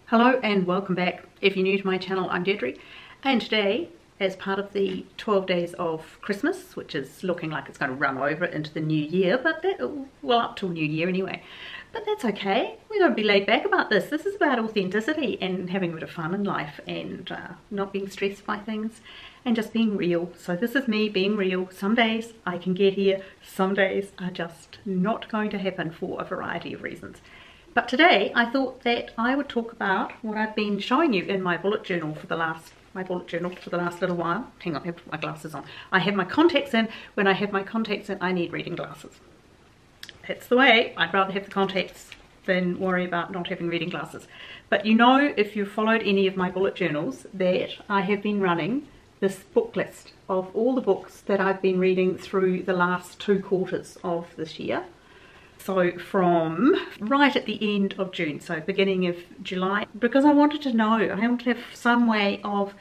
Hello and welcome back. If you're new to my channel, I'm Deirdre, and today, as part of the 12 days of Christmas, which is looking like it's going to run over into the new year, but well, up till New Year anyway, but that's okay. We're going to be laid back about this. This is about authenticity and having a bit of fun in life and not being stressed by things and just being real. So this is me being real. Some days I can get here, some days are just not going to happen for a variety of reasons. But today I thought that I would talk about what I've been showing you in my bullet journal for the last little while. Hang on, I have my glasses on. I have my contacts in. When I have my contacts in, I need reading glasses. That's the way. I'd rather have the contacts than worry about not having reading glasses. But you know, if you've followed any of my bullet journals, that I have been running this book list of all the books that I've been reading through the last 2 quarters of this year. So from right at the end of June, so beginning of July, because I wanted to know, I want to have some way of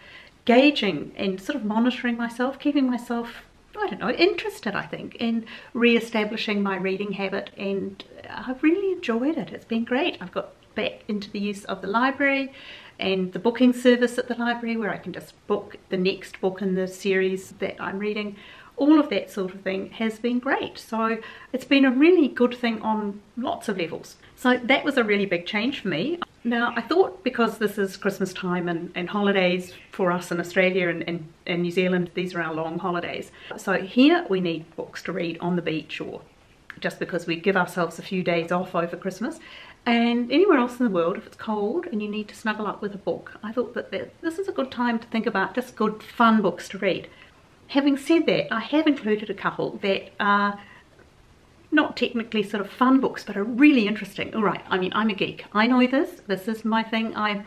gauging and sort of monitoring myself, keeping myself, I don't know, interested, I think, in re-establishing my reading habit, and I've really enjoyed it. It's been great. I've got back into the use of the library and the booking service at the library where I can just book the next book in the series that I'm reading. All of that sort of thing has been great. So it's been a really good thing on lots of levels. So that was a really big change for me. Now I thought, because this is Christmas time and holidays for us in Australia and New Zealand, these are our long holidays. So here we need books to read on the beach, or just because we give ourselves a few days off over Christmas. And anywhere else in the world, if it's cold and you need to snuggle up with a book, I thought that this is a good time to think about just good fun books to read. Having said that, I have included a couple that are not technically sort of fun books, but are really interesting. All right, I mean, I'm a geek. I know this. This is my thing. I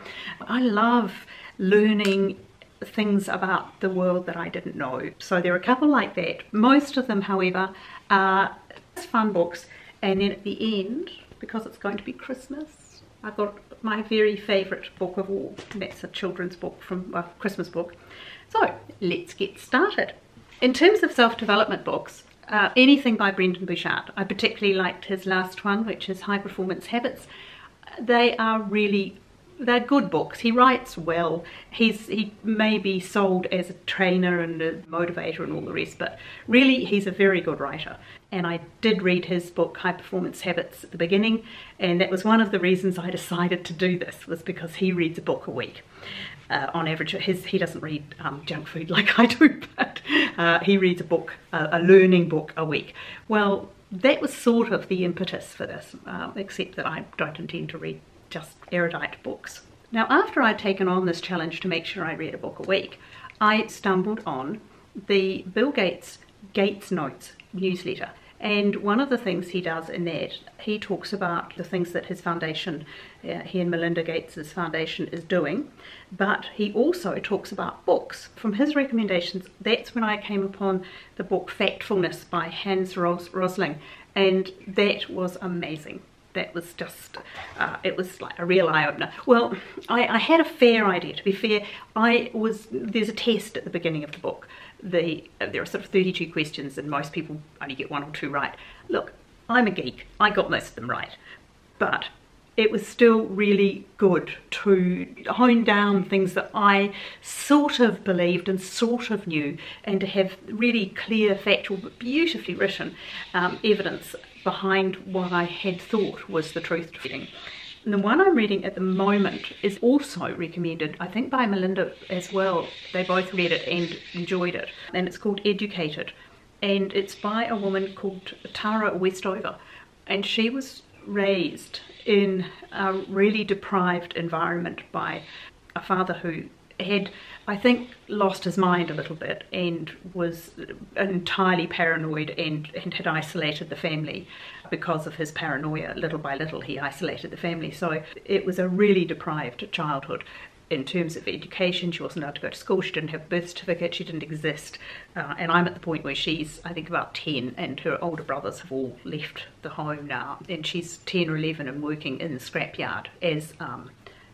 love learning things about the world that I didn't know. So there are a couple like that. Most of them, however, are fun books. And then at the end, because it's going to be Christmas, I've got my very favourite book of all. That's a children's book from a Christmas book. So let's get started. In terms of self-development books, anything by Brendon Burchard. I particularly liked his last one, which is High Performance Habits. They're good books. He writes well. He may be sold as a trainer and a motivator and all the rest, but really he's a very good writer. And I did read his book High Performance Habits at the beginning, and that was one of the reasons I decided to do this, was because he reads a book a week. On average, he doesn't read junk food like I do, but he reads a book, a learning book a week. Well, that was sort of the impetus for this, except that I don't intend to read just erudite books. Now, after I'd taken on this challenge to make sure I read a book a week, I stumbled on the Bill Gates Notes newsletter. And one of the things he does in that, he talks about the things that his foundation, he and Melinda Gates' foundation, is doing, but he also talks about books. From his recommendations, that's when I came upon the book Factfulness by Hans Rosling, and that was amazing. That was just, it was like a real eye-opener. Well, I had a fair idea, to be fair. There's a test at the beginning of the book. There are sort of 32 questions and most people only get 1 or 2 right. Look, I'm a geek. I got most of them right. But it was still really good to hone down things that I sort of believed and sort of knew, and to have really clear, factual, but beautifully written evidence behind what I had thought was the truth reading. And the one I'm reading at the moment is also recommended, I think, by Melinda as well. They both read it and enjoyed it. And it's called Educated. And it's by a woman called Tara Westover. And she was raised in a really deprived environment by a father who had, I think, lost his mind a little bit and was entirely paranoid and had isolated the family. Because of his paranoia, little by little he isolated the family. So it was a really deprived childhood in terms of education. She wasn't allowed to go to school, she didn't have a birth certificate, she didn't exist. And I'm at the point where she's, I think, about 10, and her older brothers have all left the home now. And she's 10 or 11 and working in the scrapyard as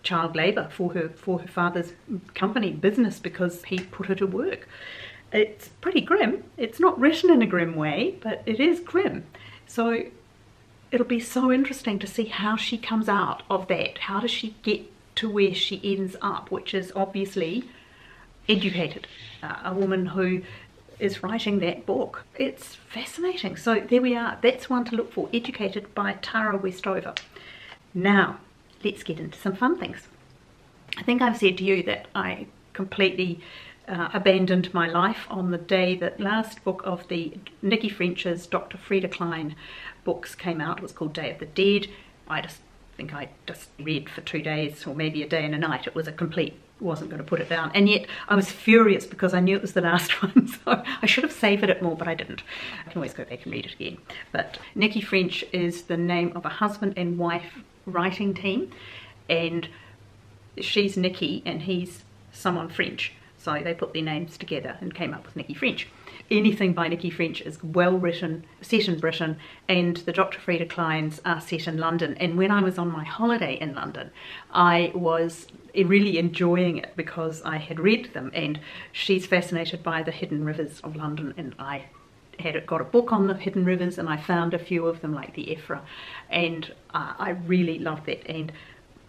child labour for her father's company business, because he put her to work. It's pretty grim. It's not written in a grim way, but it is grim. So it'll be so interesting to see how she comes out of that. How does she get to where she ends up, which is obviously educated. A woman who is writing that book. It's fascinating. So there we are. That's one to look for. Educated by Tara Westover. Now, let's get into some fun things. I think I've said to you that I completely abandoned my life on the day that last book of the Nikki French's Dr. Frida Klein books came out. It was called Day of the Dead. I just read for 2 days, or maybe a day and a night. It was a complete, wasn't going to put it down, and yet I was furious because I knew it was the last one, so I should have savoured it more, but I didn't. I can always go back and read it again. But Nikki French is the name of a husband and wife writing team, and she's Nikki and he's someone French, so they put their names together and came up with Nikki French. Anything by Nikki French is well written, set in Britain, and the Dr. Frida Kleins are set in London. And when I was on my holiday in London, I was really enjoying it because I had read them, and she's fascinated by the hidden rivers of London, and I had got a book on the hidden rivers, and I found a few of them like the Effra, and I really loved that. And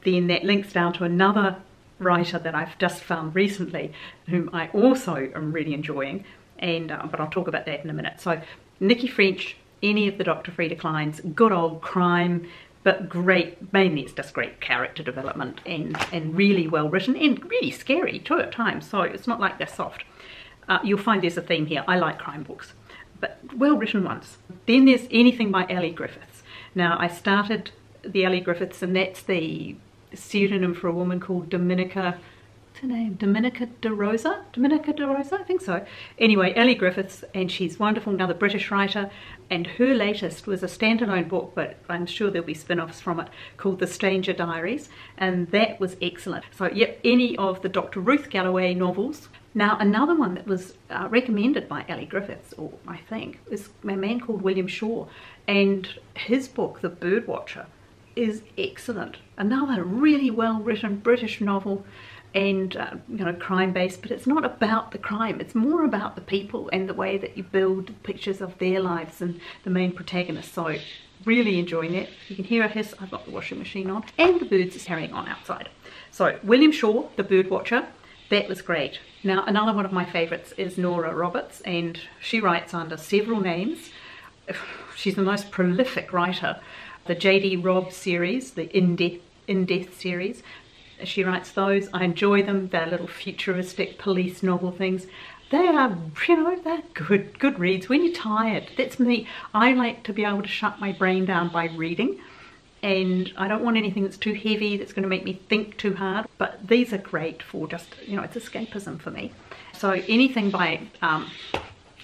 then that links down to another writer that I've just found recently, whom I also am really enjoying, and but I'll talk about that in a minute. So Nikki French, any of the Dr. Frida Klein's, good old crime, but great, mainly it's just great character development, and really well written, and really scary too at times, so it's not like they're soft. You'll find there's a theme here. I like crime books, but well written ones. Then there's anything by Ellie Griffiths. Now I started the Ellie Griffiths, and that's the pseudonym for a woman called Dominica, what's her name? Dominica de Rosa? Dominica de Rosa? I think so. Anyway, Ellie Griffiths, and she's wonderful, another British writer, and her latest was a standalone book, but I'm sure there'll be spin-offs from it, called The Stranger Diaries, and that was excellent. So yep, any of the Dr. Ruth Galloway novels. Now another one that was recommended by Ellie Griffiths, or I think, is a man called William Shaw, and his book, The Birdwatcher, is excellent. Another really well written British novel, and you know, crime based, but it's not about the crime, it's more about the people and the way that you build pictures of their lives and the main protagonist. So really enjoying that. You can hear a hiss, I've got the washing machine on, and the birds is carrying on outside. So William Shaw, The Birdwatcher, that was great. Now another one of my favorites is Nora Roberts, and she writes under several names. She's the most prolific writer. The J.D. Robb series, the In Death series, she writes those. I enjoy them. They're little futuristic police novel things. They are, you know, they're good reads when you're tired. That's me. I like to be able to shut my brain down by reading, and I don't want anything that's too heavy, that's going to make me think too hard. But these are great for just, you know, it's escapism for me. So anything by,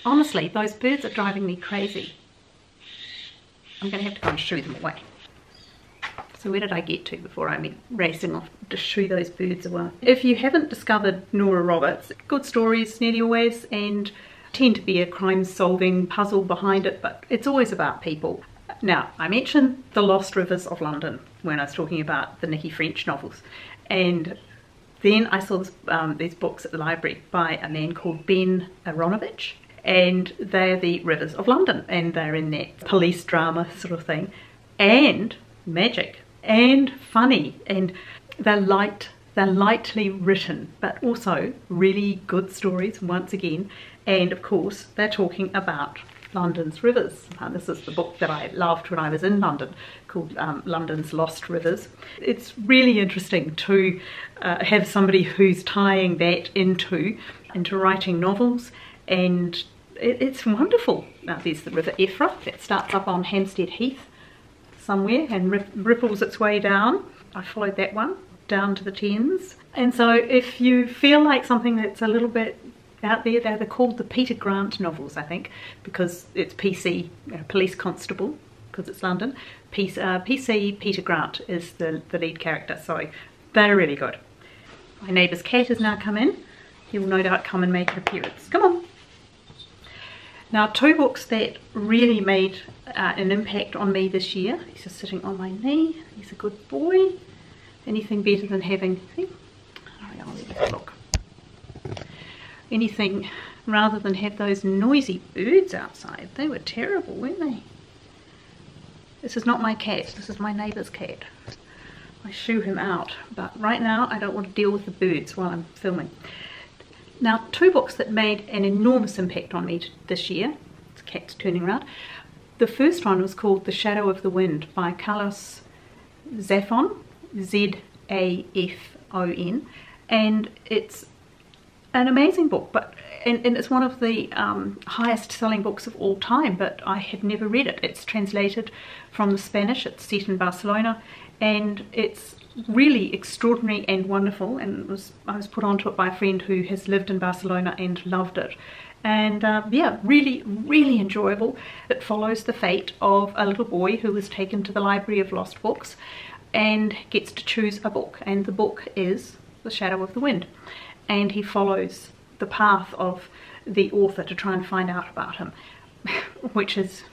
honestly, those birds are driving me crazy. I'm going to have to go and shoo them away. So where did I get to before I went racing off to shoo those birds away? If you haven't discovered Nora Roberts, good stories nearly always, and tend to be a crime-solving puzzle behind it, but it's always about people. Now, I mentioned The Lost Rivers of London when I was talking about the Nikki French novels, and then I saw this, these books at the library by a man called Ben Aronovich, and they're the Rivers of London, and they're in that police drama sort of thing, and magic, and funny, and they're lightly written, but also really good stories once again. And of course they're talking about London's rivers. This is the book that I loved when I was in London, called London's Lost Rivers. It's really interesting to have somebody who's tying that into writing novels, and it's wonderful. Now there's the River Effra that starts up on Hampstead Heath somewhere and ripples its way down. I followed that one down to the Thames. And so if you feel like something that's a little bit out there, they're called the Peter Grant novels, I think, because it's PC, police constable, because it's London. PC Peter Grant is the lead character, so they're really good. My neighbour's cat has now come in. He will no doubt come and make an appearance. Come on. Now, two books that really made an impact on me this year. He's just sitting on my knee. He's a good boy. Anything better than having, look. Anything rather than have those noisy birds outside. They were terrible, weren't they? This is not my cat. This is my neighbour's cat. I shoo him out. But right now I don't want to deal with the birds while I'm filming. Now, two books that made an enormous impact on me this year. The cat's turning around. The first one was called The Shadow of the Wind by Carlos Zafon, Z-A-F-O-N, and it's an amazing book, and it's one of the highest selling books of all time, but I had never read it. It's translated from the Spanish, it's set in Barcelona, and it's really extraordinary and wonderful, and I was put onto it by a friend who has lived in Barcelona and loved it. And yeah, really, really enjoyable. It follows the fate of a little boy who was taken to the Library of Lost Books and gets to choose a book, and the book is The Shadow of the Wind, and he follows the path of the author to try and find out about him, which is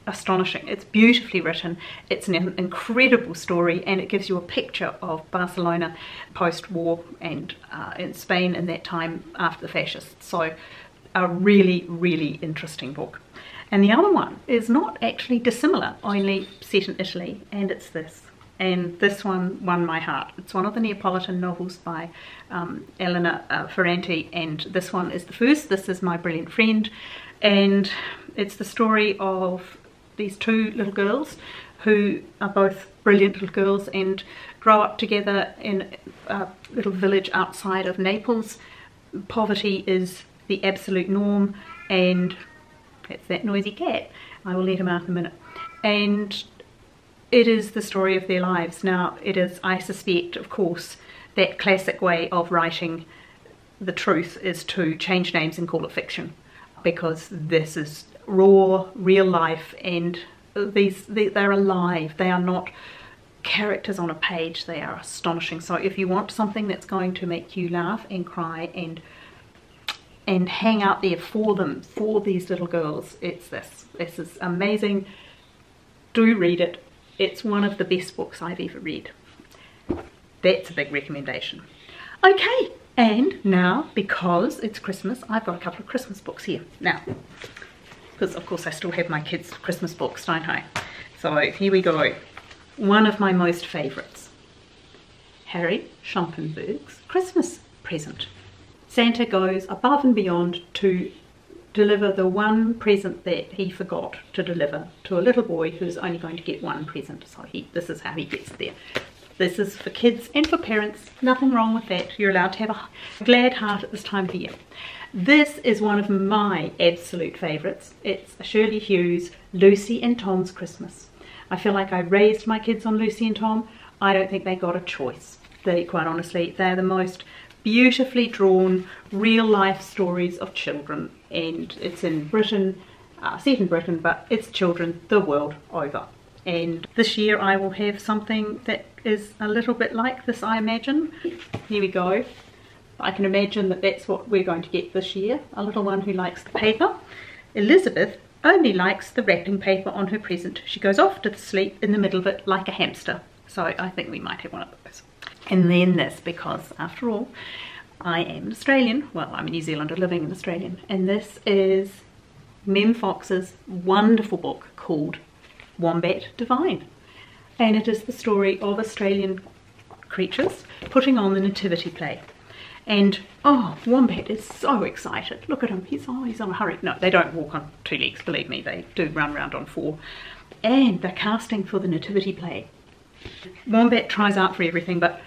astonishing. It's beautifully written, it's an incredible story, and it gives you a picture of Barcelona post-war and in Spain in that time after the fascists. So a really, really interesting book. And the other one is not actually dissimilar, only set in Italy, and it's this. And this one won my heart. It's one of the Neapolitan novels by Elena Ferranti, and this one is the first. This is My Brilliant Friend, and it's the story of these two little girls who are both brilliant little girls and grow up together in a little village outside of Naples. Poverty is the absolute norm, and that's that noisy cat. I will let him out in a minute. And it is the story of their lives. Now, it is, I suspect, of course, that classic way of writing the truth is to change names and call it fiction, because this is raw, real life, and they're alive. They are not characters on a page. They are astonishing. So if you want something that's going to make you laugh and cry and hang out there for them, for these little girls, it's this. This is amazing. Do read it. It's one of the best books I've ever read. That's a big recommendation. Okay, and now, because it's Christmas, I've got a couple of Christmas books here. Now, because of course I still have my kids' Christmas books, don't I? So here we go. One of my most favourites. Harry Schompenberg's Christmas Present. Santa goes above and beyond to deliver the one present that he forgot to deliver to a little boy who's only going to get one present. So this is how he gets there. This is for kids and for parents. Nothing wrong with that. You're allowed to have a glad heart at this time of the year. This is one of my absolute favourites. It's Shirley Hughes' Lucy and Tom's Christmas. I feel like I raised my kids on Lucy and Tom. I don't think they got a choice. Quite honestly, they're the most beautifully drawn real life stories of children, and it's in Britain, set in Britain, but it's children the world over. And this year I will have something that is a little bit like this, I imagine. Here we go. I can imagine that that's what we're going to get this year. A little one who likes the paper. Elizabeth only likes the wrapping paper on her present. She goes off to sleep in the middle of it like a hamster. So I think we might have one of those. And then this, because after all, I am Australian. Well, I'm a New Zealander living in Australian. And this is Mem Fox's wonderful book called Wombat Divine. And it is the story of Australian creatures putting on the nativity play. And oh, Wombat is so excited. Look at him, he's on a hurry. No, they don't walk on two legs, believe me, they do run around on four. And they're casting for the nativity play. Wombat tries out for everything, but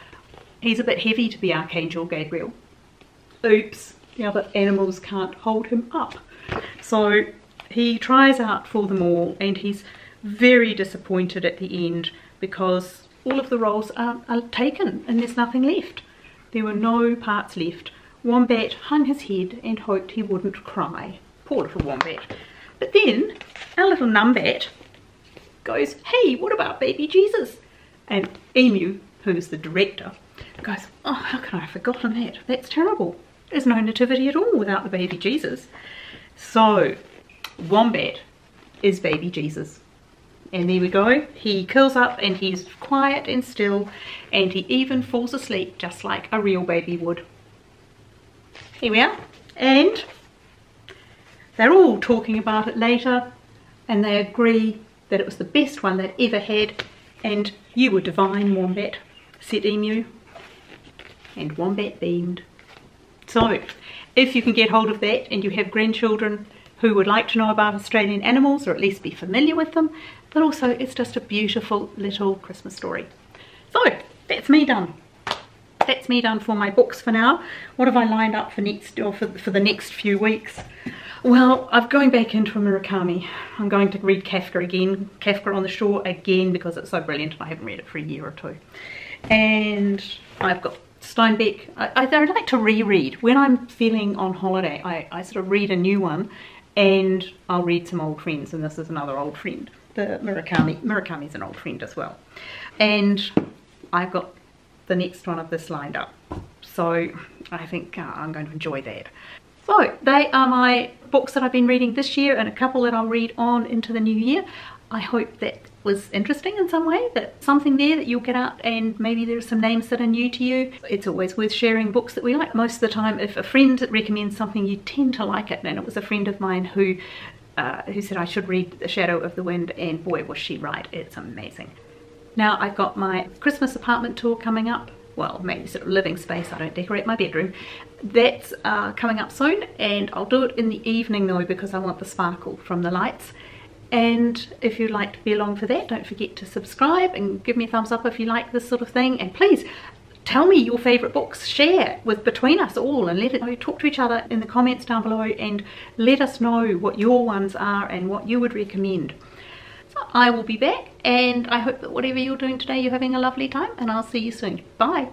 he's a bit heavy to be Archangel Gabriel. Oops, the other animals can't hold him up. So he tries out for them all, and he's very disappointed at the end because all of the roles are taken and there's nothing left. There were no parts left. Wombat hung his head and hoped he wouldn't cry. Poor little Wombat. But then our little Numbat goes, hey, what about baby Jesus? And Emu, who's the director, goes, oh, how can I have forgotten that? That's terrible. There's no nativity at all without the baby Jesus. So Wombat is baby Jesus. And there we go. He curls up and he's quiet and still, and he even falls asleep just like a real baby would. Here we are. And they're all talking about it later, and they agree that it was the best one they'd ever had, and you were divine, Wombat. set emu and wombat themed. So if you can get hold of that and you have grandchildren who would like to know about Australian animals or at least be familiar with them, but also it's just a beautiful little Christmas story. So that's me done. That's me done for my books for now. What have I lined up for for the next few weeks? Well, I'm going back into Murakami. I'm going to read Kafka again, Kafka on the Shore again, because it's so brilliant and I haven't read it for a year or two. And I've got Steinbeck. I like to reread. When I'm feeling on holiday, I sort of read a new one and I'll read some old friends, and this is another old friend. The Murakami's an old friend as well. And I've got the next one of this lined up. So I think I'm going to enjoy that. So they are my books that I've been reading this year and a couple that I'll read on into the new year. I hope that was interesting in some way, that something there that you'll get out and maybe there's some names that are new to you. It's always worth sharing books that we like. Most of the time if a friend recommends something you tend to like it, and it was a friend of mine who said I should read The Shadow of the Wind, and boy was she right, it's amazing. Now I've got my Christmas apartment tour coming up. Well, maybe sort of living space, I don't decorate my bedroom. That's coming up soon, and I'll do it in the evening though because I want the sparkle from the lights. And if you'd like to be along for that, don't forget to subscribe and give me a thumbs up if you like this sort of thing. And please tell me your favourite books, share with between us all, and let it know. Talk to each other in the comments down below and let us know what your ones are and what you would recommend. So I will be back, and I hope that whatever you're doing today, you're having a lovely time, and I'll see you soon. Bye.